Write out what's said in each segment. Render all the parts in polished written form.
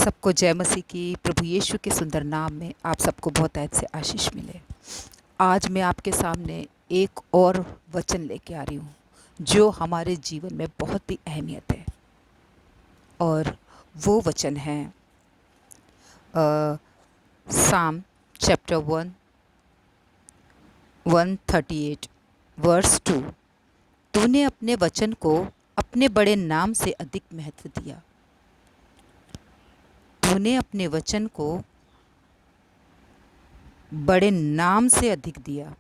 सबको जय मसीह की। प्रभु यीशु के सुंदर नाम में आप सबको बहुत ऐसे से आशीष मिले। आज मैं आपके सामने एक और वचन लेके आ रही हूँ जो हमारे जीवन में बहुत ही अहमियत है। और वो वचन है साम चैप्टर 138 वर्स 2। तूने अपने वचन को अपने बड़े नाम से अधिक महत्व दिया। तूने अपने वचन को बड़े नाम से अधिक दिया,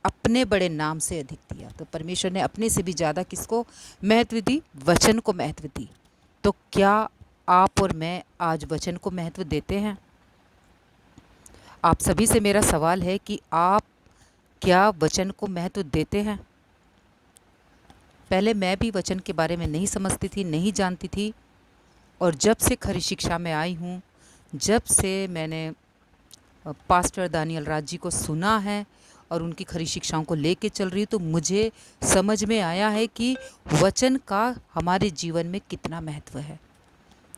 अपने बड़े नाम से अधिक दिया। तो परमेश्वर ने अपने से भी ज़्यादा किसको महत्व दी? वचन को महत्व दी। तो क्या आप और मैं आज वचन को महत्व देते हैं? आप सभी से मेरा सवाल है कि आप क्या वचन को महत्व देते हैं? पहले मैं भी वचन के बारे में नहीं समझती थी, नहीं जानती थी। और जब से खरी शिक्षा में आई हूँ, जब से मैंने पास्टर दानियल राज जी को सुना है और उनकी खरी शिक्षाओं को लेके चल रही हूँ, तो मुझे समझ में आया है कि वचन का हमारे जीवन में कितना महत्व है।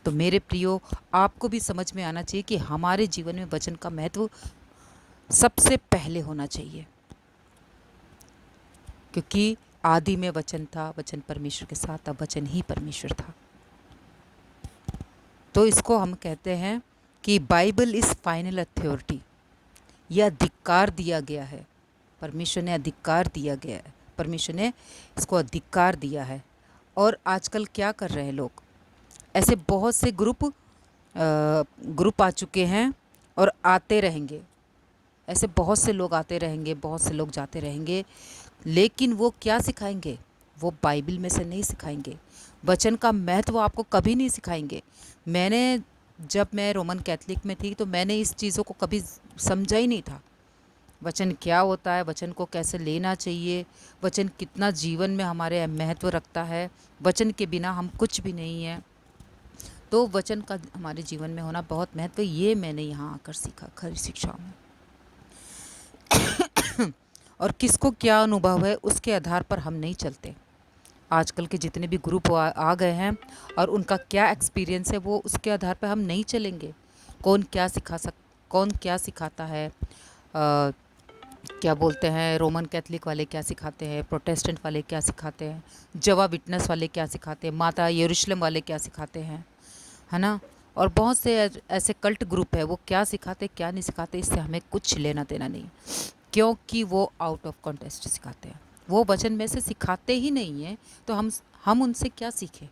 तो मेरे प्रियो, आपको भी समझ में आना चाहिए कि हमारे जीवन में वचन का महत्व सबसे पहले होना चाहिए, क्योंकि आदि में वचन था, वचन परमेश्वर के साथ था, वचन ही परमेश्वर था। तो इसको हम कहते हैं कि बाइबल इज़ फाइनल अथॉरिटी। यह अधिकार दिया गया है, परमेश्वर ने अधिकार दिया गया है, परमेश्वर ने इसको अधिकार दिया है। और आजकल क्या कर रहे हैं लोग? ऐसे बहुत से ग्रुप आ चुके हैं और आते रहेंगे। ऐसे बहुत से लोग आते रहेंगे, बहुत से लोग जाते रहेंगे, लेकिन वो क्या सिखाएंगे? वो बाइबल में से नहीं सिखाएंगे। वचन का महत्व आपको कभी नहीं सिखाएंगे। जब मैं रोमन कैथलिक में थी तो मैंने इस चीज़ों को कभी समझा ही नहीं था। वचन क्या होता है, वचन को कैसे लेना चाहिए, वचन कितना जीवन में हमारे महत्व रखता है। वचन के बिना हम कुछ भी नहीं है। तो वचन का हमारे जीवन में होना बहुत महत्व, ये मैंने यहाँ आकर सीखा खरी शिक्षाओं में। और किसको क्या अनुभव है उसके आधार पर हम नहीं चलते। आजकल के जितने भी ग्रुप आ गए हैं और उनका क्या एक्सपीरियंस है, वो उसके आधार पर हम नहीं चलेंगे। कौन क्या सिखाता है, क्या बोलते हैं, रोमन कैथलिक वाले क्या सिखाते हैं, प्रोटेस्टेंट वाले क्या सिखाते हैं, जवा विटनेस वाले क्या सिखाते हैं, माता यरूशलेम वाले क्या सिखाते हैं, है ना। और बहुत से ऐसे कल्ट ग्रुप है, वो क्या सिखाते क्या नहीं सिखाते, इससे हमें कुछ लेना देना नहीं, क्योंकि वो आउट ऑफ कॉन्टेक्स्ट सिखाते हैं। वो वचन में से सिखाते ही नहीं है, तो हम उनसे क्या सीखें?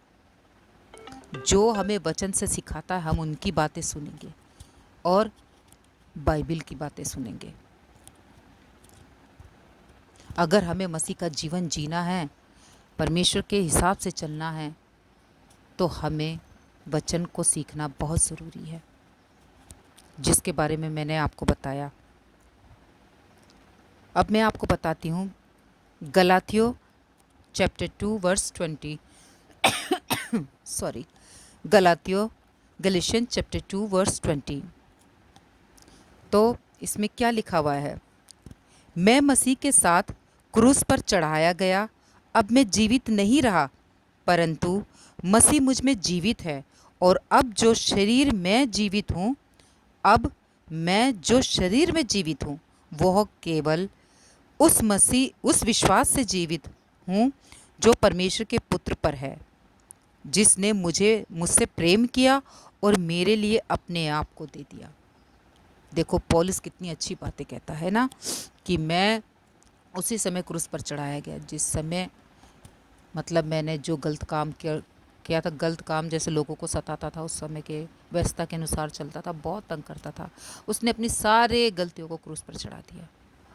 जो हमें वचन से सिखाता है हम उनकी बातें सुनेंगे और बाइबल की बातें सुनेंगे। अगर हमें मसीह का जीवन जीना है, परमेश्वर के हिसाब से चलना है, तो हमें वचन को सीखना बहुत ज़रूरी है, जिसके बारे में मैंने आपको बताया। अब मैं आपको बताती हूँ गलातियों chapter 2 verse 20 sorry Galatians chapter 2 verse 20। तो इसमें क्या लिखा हुआ है? मैं मसीह के साथ क्रूस पर चढ़ाया गया, अब मैं जीवित नहीं रहा, परंतु मसीह मुझ में जीवित है। और अब जो शरीर में जीवित हूँ, वह केवल उस विश्वास से जीवित हूँ जो परमेश्वर के पुत्र पर है, जिसने मुझसे प्रेम किया और मेरे लिए अपने आप को दे दिया। देखो पौलुस कितनी अच्छी बातें कहता है ना, कि मैं उसी समय क्रूस पर चढ़ाया गया जिस समय, मतलब मैंने जो गलत काम किया था, गलत काम जैसे लोगों को सताता था, उस समय के व्यवस्था के अनुसार चलता था, बहुत तंग करता था, उसने अपनी सारे गलतियों को क्रूस पर चढ़ा दिया।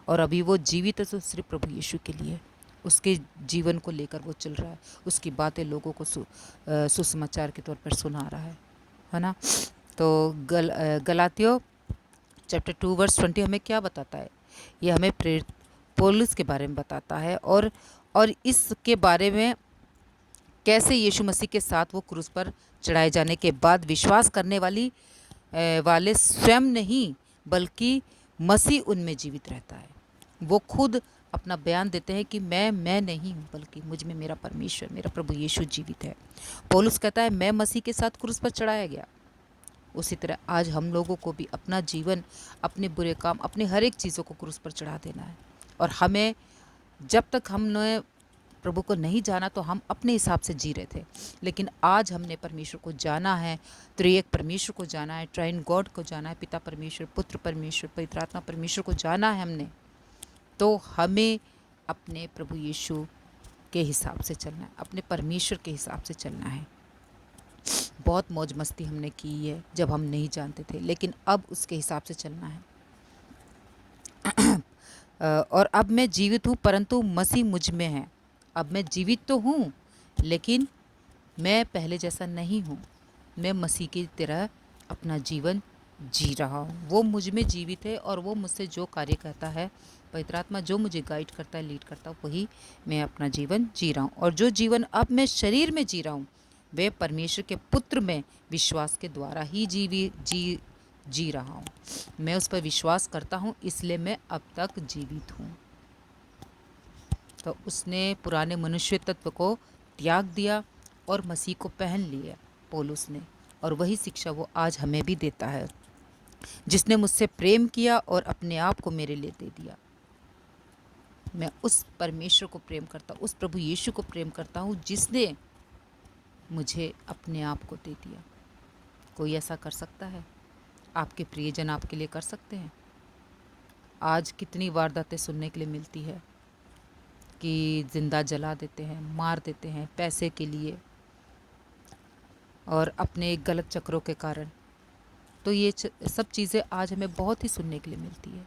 और अभी वो जीवित है तो सिर्फ प्रभु यीशु के लिए, उसके जीवन को लेकर वो चल रहा है, उसकी बातें लोगों को सुसमाचार के तौर पर सुना रहा है ना। तो गलातियों चैप्टर 2 वर्स 20 हमें क्या बताता है? ये हमें प्रेरित पौलुस के बारे में बताता है, और इसके बारे में कैसे यीशु मसीह के साथ वो क्रूस पर चढ़ाए जाने के बाद विश्वास करने वाले स्वयं नहीं, बल्कि मसीह उनमें जीवित रहता है। वो खुद अपना बयान देते हैं कि मैं नहीं हूँ, बल्कि मुझ में मेरा परमेश्वर, मेरा प्रभु यीशु जीवित है। पौलुस कहता है मैं मसीह के साथ क्रूस पर चढ़ाया गया, उसी तरह आज हम लोगों को भी अपना जीवन, अपने बुरे काम, अपने हर एक चीज़ों को क्रूस पर चढ़ा देना है। और हमें, जब तक हमने प्रभु को नहीं जाना तो हम अपने हिसाब से जी रहे थे, लेकिन आज हमने परमेश्वर को जाना है, त्रिएक परमेश्वर को जाना है, ट्राइन गॉड को जाना है, पिता परमेश्वर, पुत्र परमेश्वर, पवित्र आत्मा परमेश्वर को जाना है हमने, तो हमें अपने प्रभु यीशु के हिसाब से चलना है, अपने परमेश्वर के हिसाब से चलना है। बहुत मौज मस्ती हमने की है जब हम नहीं जानते थे, लेकिन अब उसके हिसाब से चलना है। और अब मैं जीवित हूँ परंतु मसीह मुझ में है। अब मैं जीवित तो हूँ, लेकिन मैं पहले जैसा नहीं हूँ। मैं मसीह की तरह अपना जीवन जी रहा हूँ। वो मुझ में जीवित है और वो मुझसे जो कार्य करता है, पवित्र आत्मा जो मुझे गाइड करता है, लीड करता है, वही मैं अपना जीवन जी रहा हूँ। और जो जीवन अब मैं शरीर में जी रहा हूँ, वे परमेश्वर के पुत्र में विश्वास के द्वारा ही जी रहा हूँ। मैं उस पर विश्वास करता हूँ, इसलिए मैं अब तक जीवित हूँ। तो उसने पुराने मनुष्य तत्व को त्याग दिया और मसीह को पहन लिया पौलुस ने, और वही शिक्षा वो आज हमें भी देता है। जिसने मुझसे प्रेम किया और अपने आप को मेरे लिए दे दिया। मैं उस परमेश्वर को प्रेम करता हूँ, उस प्रभु यीशु को प्रेम करता हूँ जिसने मुझे अपने आप को दे दिया। कोई ऐसा कर सकता है? आपके प्रियजन आपके लिए कर सकते हैं? आज कितनी वारदातें सुनने के लिए मिलती है कि जिंदा जला देते हैं, मार देते हैं पैसे के लिए और अपने गलत चक्रों के कारण। तो ये सब चीज़ें आज हमें बहुत ही सुनने के लिए मिलती है।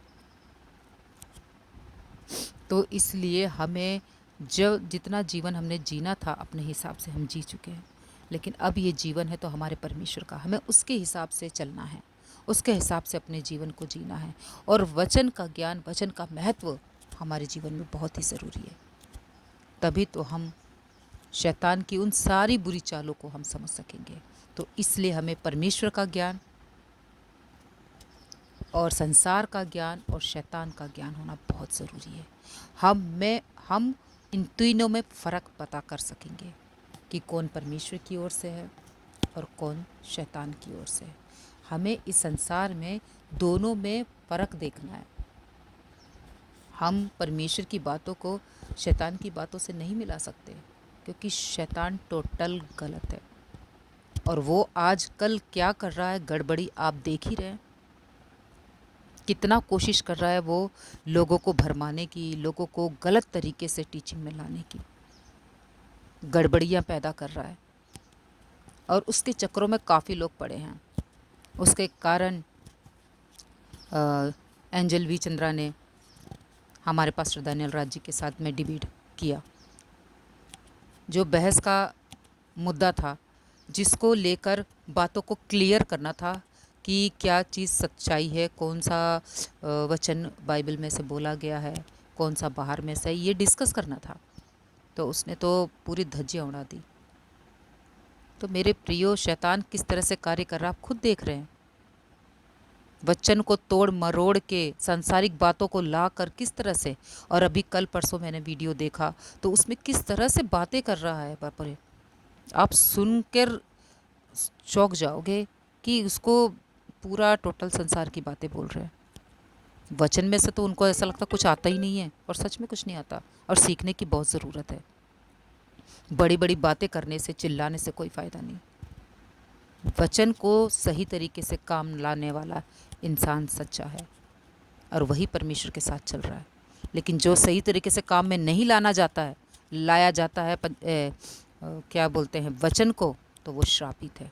तो इसलिए हमें जितना जीवन हमने जीना था अपने हिसाब से हम जी चुके हैं, लेकिन अब ये जीवन है तो हमारे परमेश्वर का, हमें उसके हिसाब से चलना है, उसके हिसाब से अपने जीवन को जीना है। और वचन का ज्ञान, वचन का महत्व हमारे जीवन में बहुत ही ज़रूरी है। तभी तो हम शैतान की उन सारी बुरी चालों को हम समझ सकेंगे। तो इसलिए हमें परमेश्वर का ज्ञान और संसार का ज्ञान और शैतान का ज्ञान होना बहुत ज़रूरी है। हम इन तीनों में फ़र्क पता कर सकेंगे कि कौन परमेश्वर की ओर से है और कौन शैतान की ओर से है। हमें इस संसार में दोनों में फ़र्क देखना है। हम परमेश्वर की बातों को शैतान की बातों से नहीं मिला सकते, क्योंकि शैतान टोटल गलत है। और वो आज कल क्या कर रहा है, गड़बड़ी आप देख ही रहे हैं। कितना कोशिश कर रहा है वो लोगों को भरमाने की, लोगों को गलत तरीके से टीचिंग में लाने की, गड़बड़ियाँ पैदा कर रहा है। और उसके चक्रों में काफ़ी लोग पड़े हैं। उसके कारण एंजल वी चंद्रा ने हमारे पास्टर दानियल राज जी के साथ में डिबेट किया। जो बहस का मुद्दा था, जिसको लेकर बातों को क्लियर करना था कि क्या चीज़ सच्चाई है, कौन सा वचन बाइबल में से बोला गया है, कौन सा बाहर में से, ये डिस्कस करना था। तो उसने तो पूरी धज्जियाँ उड़ा दी। तो मेरे प्रियो, शैतान किस तरह से कार्य कर रहा है आप खुद देख रहे हैं। वचन को तोड़ मरोड़ के सांसारिक बातों को ला कर किस तरह से, और अभी कल परसों मैंने वीडियो देखा तो उसमें किस तरह से बातें कर रहा है। बाप रे, आप सुनकर चौंक जाओगे कि उसको पूरा टोटल संसार की बातें बोल रहे हैं। वचन में से तो उनको ऐसा लगता कुछ आता ही नहीं है, और सच में कुछ नहीं आता, और सीखने की बहुत ज़रूरत है। बड़ी बड़ी बातें करने से, चिल्लाने से कोई फ़ायदा नहीं। वचन को सही तरीके से काम लाने वाला इंसान सच्चा है, और वही परमेश्वर के साथ चल रहा है। लेकिन जो सही तरीके से काम में नहीं लाया जाता है क्या बोलते हैं, वचन को, तो वो श्रापित है।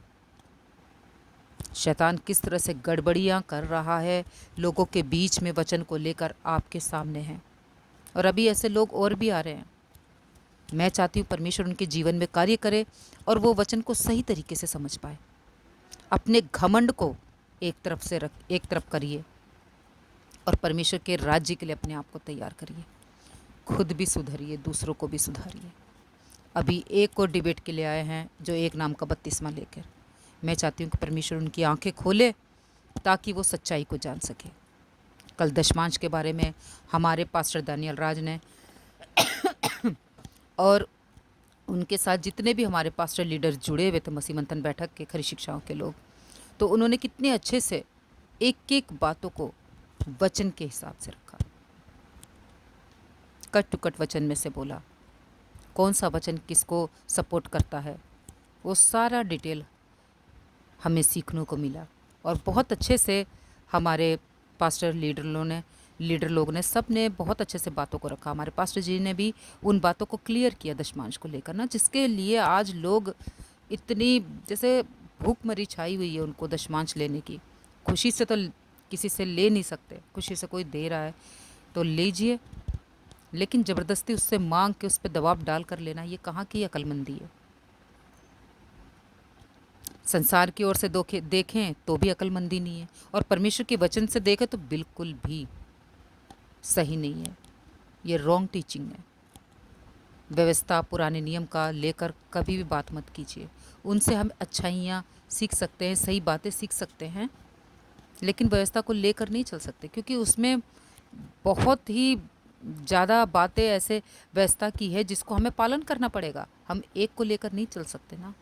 शैतान किस तरह से गड़बड़ियाँ कर रहा है लोगों के बीच में, वचन को लेकर आपके सामने है। और अभी ऐसे लोग और भी आ रहे हैं। मैं चाहती हूँ परमेश्वर उनके जीवन में कार्य करे और वो वचन को सही तरीके से समझ पाए। अपने घमंड को एक तरफ करिए और परमेश्वर के राज्य के लिए अपने आप को तैयार करिए। खुद भी सुधरिए, दूसरों को भी सुधारिए। अभी एक और डिबेट के लिए आए हैं जो एक नाम का बपतिस्मा लेकर। मैं चाहती हूँ कि परमेश्वर उनकी आंखें खोले ताकि वो सच्चाई को जान सके। कल दशमांश के बारे में हमारे पास्टर दानियल राज ने और उनके साथ जितने भी हमारे पास्टर लीडर जुड़े हुए थे मसीह मंथन बैठक के खरी शिक्षाओं के लोग, तो उन्होंने कितने अच्छे से एक एक बातों को वचन के हिसाब से रखा, कट टू कट वचन में से बोला, कौन सा वचन किसको सपोर्ट करता है, वो सारा डिटेल हमें सीखने को मिला। और बहुत अच्छे से हमारे पास्टर लीडर लोग ने सब ने बहुत अच्छे से बातों को रखा। हमारे पास्टर जी ने भी उन बातों को क्लियर किया दशमांश को लेकर ना, जिसके लिए आज लोग इतनी जैसे भूखमरी छाई हुई है उनको दशमांश लेने की। खुशी से तो किसी से ले नहीं सकते, खुशी से कोई दे रहा है तो लीजिए, लेकिन ज़बरदस्ती उससे मांग के उस पर दबाव डाल कर लेना, ये कहाँ की अक्लमंदी है। संसार की ओर से देखें तो भी अक्लमंदी नहीं है, और परमेश्वर के वचन से देखें तो बिल्कुल भी सही नहीं है। ये रॉन्ग टीचिंग है। व्यवस्था पुराने नियम का लेकर कभी भी बात मत कीजिए। उनसे हम अच्छाइयाँ सीख सकते हैं, सही बातें सीख सकते हैं, लेकिन व्यवस्था को लेकर नहीं चल सकते, क्योंकि उसमें बहुत ही ज़्यादा बातें ऐसे व्यवस्था की है जिसको हमें पालन करना पड़ेगा। हम एक को लेकर नहीं चल सकते ना,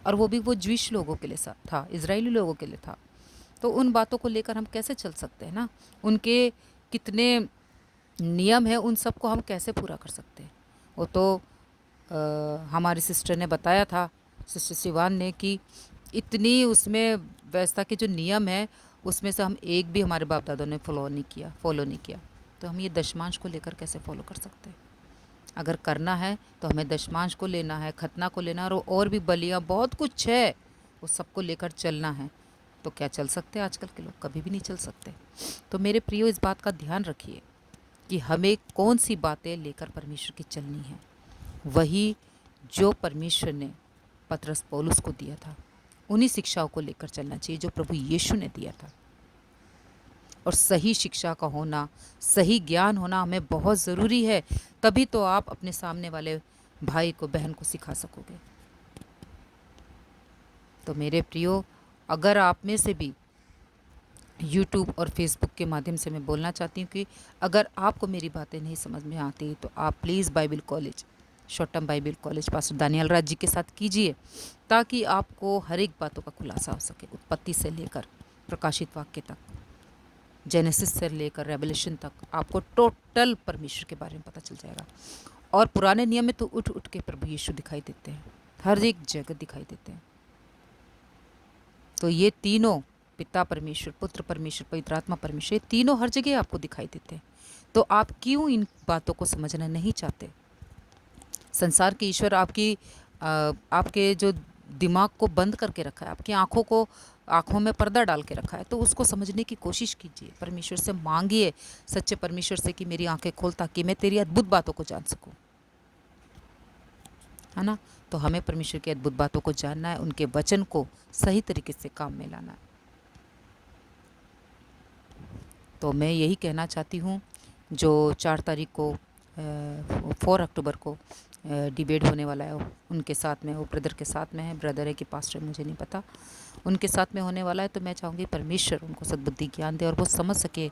और वो भी वो ज्यूइश लोगों के लिए था, इजरायली लोगों के लिए था। तो उन बातों को लेकर हम कैसे चल सकते हैं ना, उनके कितने नियम है उन सब को हम कैसे पूरा कर सकते हैं। वो तो हमारी सिस्टर ने बताया था, सिस्टर शिवान ने, कि इतनी उसमें व्यवस्था के जो नियम है उसमें से हम एक भी हमारे बाप दादों ने फॉलो नहीं किया। तो हम ये दशमांश को लेकर कैसे फॉलो कर सकते हैं। अगर करना है तो हमें दशमांश को लेना है, खतना को लेना है, और भी बलियाँ बहुत कुछ है, वो सबको लेकर चलना है। तो क्या चल सकते हैं आजकल के लोग? कभी भी नहीं चल सकते। तो मेरे प्रियो, इस बात का ध्यान रखिए कि हमें कौन सी बातें लेकर परमेश्वर की चलनी है। वही जो परमेश्वर ने पतरस पौलुस को दिया था, उन्हीं शिक्षाओं को लेकर चलना चाहिए जो प्रभु यीशु ने दिया था। और सही शिक्षा का होना, सही ज्ञान होना हमें बहुत ज़रूरी है, तभी तो आप अपने सामने वाले भाई को, बहन को सिखा सकोगे। तो मेरे प्रियो, अगर आप में से भी यूट्यूब और फेसबुक के माध्यम से मैं बोलना चाहती हूँ कि अगर आपको मेरी बातें नहीं समझ में आती तो आप please Bible college, short term Bible college pastor Daniel Raj ji के साथ कीजिए, ताकि आपको हर एक बातों का खुलासा हो सके, उत्पत्ति से लेकर प्रकाशित वाक्य तक, जेनेसिस से लेकर रेवलेशन तक आपको टोटल परमेश्वर के बारे में पता चल जाएगा। और पुराने नियम में तो उठ उठ के प्रभु यीशु दिखाई देते हैं, हर एक जगह दिखाई देते हैं। तो ये तीनों, पिता परमेश्वर, पुत्र परमेश्वर, पवित्र आत्मा परमेश्वर, ये तीनों हर जगह आपको दिखाई देते हैं। तो आप क्यों इन बातों को समझना नहीं चाहते? संसार के ईश्वर आपके जो दिमाग को बंद करके रखा है, आपकी आँखों में पर्दा डाल के रखा है, तो उसको समझने की कोशिश कीजिए। परमेश्वर से मांगिए, सच्चे परमेश्वर से, कि मेरी आंखें खोल ताकि मैं तेरी अद्भुत बातों को जान सकूं, है ना। तो हमें परमेश्वर की अद्भुत बातों को जानना है, उनके वचन को सही तरीके से काम में लाना है। तो मैं यही कहना चाहती हूँ, जो 4 तारीख को 4 अक्टूबर को डिबेट होने वाला है, उनके साथ में, वो ब्रदर के साथ में है, ब्रदर है कि पास्टर मुझे नहीं पता, उनके साथ में होने वाला है। तो मैं चाहूँगी परमेश्वर उनको सद्बुद्धि ज्ञान दे और वो समझ सके,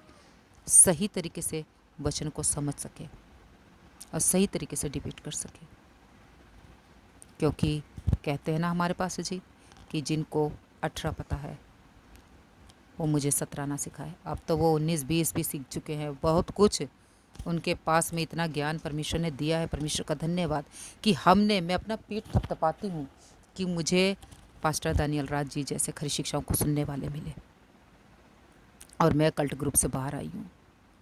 सही तरीके से वचन को समझ सके और सही तरीके से डिबेट कर सके। क्योंकि कहते हैं ना हमारे पास जी, कि जिनको 18 पता है वो मुझे 17 ना सिखाए। अब तो वो 19-20 भी सीख चुके हैं, बहुत कुछ उनके पास में इतना ज्ञान परमेश्वर ने दिया है। परमेश्वर का धन्यवाद कि मैं अपना पीठ थपथपाती हूँ कि मुझे पास्टर दानियल राज जी जैसे खरी शिक्षाओं को सुनने वाले मिले, और मैं कल्ट ग्रुप से बाहर आई हूँ,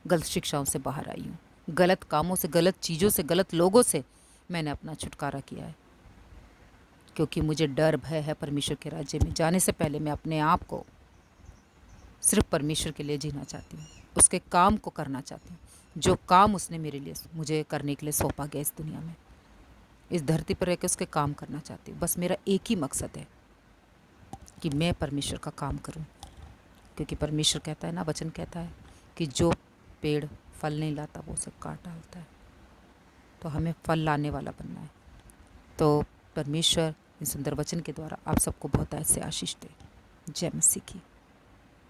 गलत शिक्षाओं से बाहर आई हूँ, गलत कामों से, गलत चीज़ों से, गलत लोगों से मैंने अपना छुटकारा किया है। क्योंकि मुझे डर भय है परमेश्वर के राज्य में जाने से पहले मैं अपने आप को सिर्फ परमेश्वर के लिए जीना चाहती हूँ, उसके काम को करना चाहती हूँ, जो काम उसने मुझे करने के लिए सौंपा गया इस दुनिया में, इस धरती पर रह के उसके काम करना चाहती हूँ। बस मेरा एक ही मकसद है कि मैं परमेश्वर का काम करूं। क्योंकि परमेश्वर कहता है ना, वचन कहता है कि जो पेड़ फल नहीं लाता वो उसे काट डालता है। तो हमें फल लाने वाला बनना है। तो परमेश्वर इस सुंदर वचन के द्वारा आप सबको बहुत ऐसे आशीष दे। जय मसीह की।